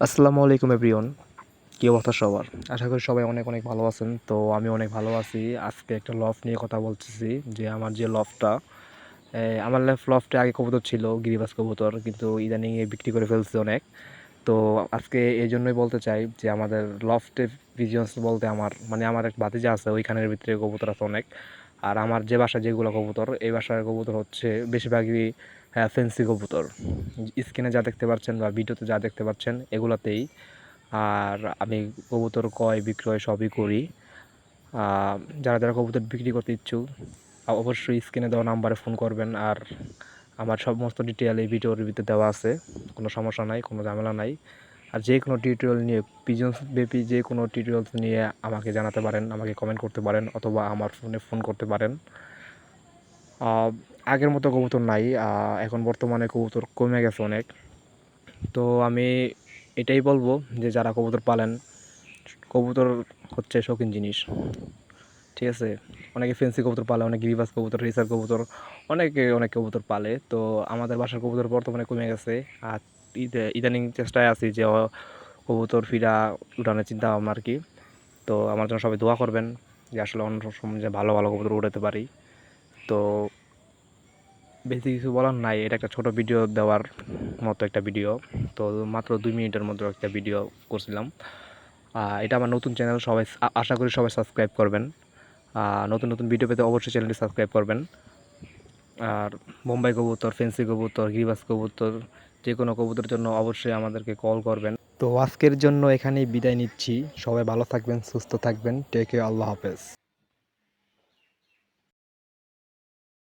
আসসালামু আলাইকুম এভরিওয়ান। কী অবস্থা সবার? আশা করি সবাই অনেক অনেক ভালো আছেন। তো আমি অনেক ভালো আছি। আজকে একটা লফট নিয়ে কথা বলতেছি যে আমার যে লফটটা, আমার লফটে আগে কবুতর ছিল, গিরিবাজ কবুতর, কিন্তু ইদানিং বিক্রি করে ফেলছে অনেক। তো আজকে এই জন্যই বলতে চাই যে আমাদের লফটে পিজিয়ন্স বলতে আমার এক ভাতিজা আছে, ওইখানের ভিতরে কবুতর আছে অনেক। আর আমার যে বাসায় যেগুলো কবুতর, এই বাসার কবুতর হচ্ছে বেশিরভাগই ফেন্সি কবুতর। স্ক্রিনে যা দেখতে পাচ্ছেন বা ভিডিওতে যা দেখতে পাচ্ছেন এগুলাতেই। আর আমি কবুতর ক্রয় বিক্রয় সবই করি। যারা যারা কবুতর বিক্রি করতে ইচ্ছুক অবশ্যই স্ক্রিনে দেওয়া নাম্বারে ফোন করবেন। আর আমার সমস্ত ডিটেল এই ভিডিওর ভিতরে দেওয়া আছে, কোনো সমস্যা নাই, কোনো ঝামেলা নাই। আর যে কোনো টিউটোরিয়াল নিয়ে, পিজনস বেবি যে কোনো টিউটোরিয়ালস নিয়ে আমাকে জানাতে পারেন, আমাকে কমেন্ট করতে পারেন, অথবা আমার ফোনে ফোন করতে পারেন। আগের মতো কবুতর নাই, এখন বর্তমানে কবুতর কমে গেছে অনেক। তো আমি এটাই বলবো যে যারা কবুতর পালেন, কবুতর হচ্ছে শৌখিন জিনিস, ঠিক আছে? অনেকে ফেন্সি কবুতর পালে, অনেকে গিরিবাজ কবুতর, রেসার কবুতর, অনেকে অনেক কবুতর পালে। তো আমাদের বাসার কবুতর বর্তমানে কমে গেছে। আর ইদানিং চেষ্টায় আছি যে কবুতর ফিরা উঠানোর চিন্তা ভাবনা আর কি। তো আমার জন্য সবাই দোয়া করবেন যে আসলে অন্য সময় যে ভালো ভালো কবুতর উঠাতে পারি। তো বেশি কিছু বলার নাই, এটা একটা ছোট ভিডিও দেওয়ার মতো একটা ভিডিও। তো মাত্র 2 মিনিটের মতো একটা ভিডিও করছিলাম। এটা আমার নতুন চ্যানেল, সবাই আশা করি সবাই সাবস্ক্রাইব করবেন। নতুন নতুন ভিডিও পেতে অবশ্যই চ্যানেলটি সাবস্ক্রাইব করবেন। আর বোম্বাই কবুতর, ফেন্সি কবুতর, গিরিবাজ কবুতর, যে কোনো কবুতরের জন্য অবশ্যই আমাদেরকে কল করবেন। তো আজকের জন্য এখানেই বিদায় নিচ্ছি। সবাই ভালো থাকবেন, সুস্থ থাকবেন। টেক কেয়ার, আল্লাহ হাফেজ।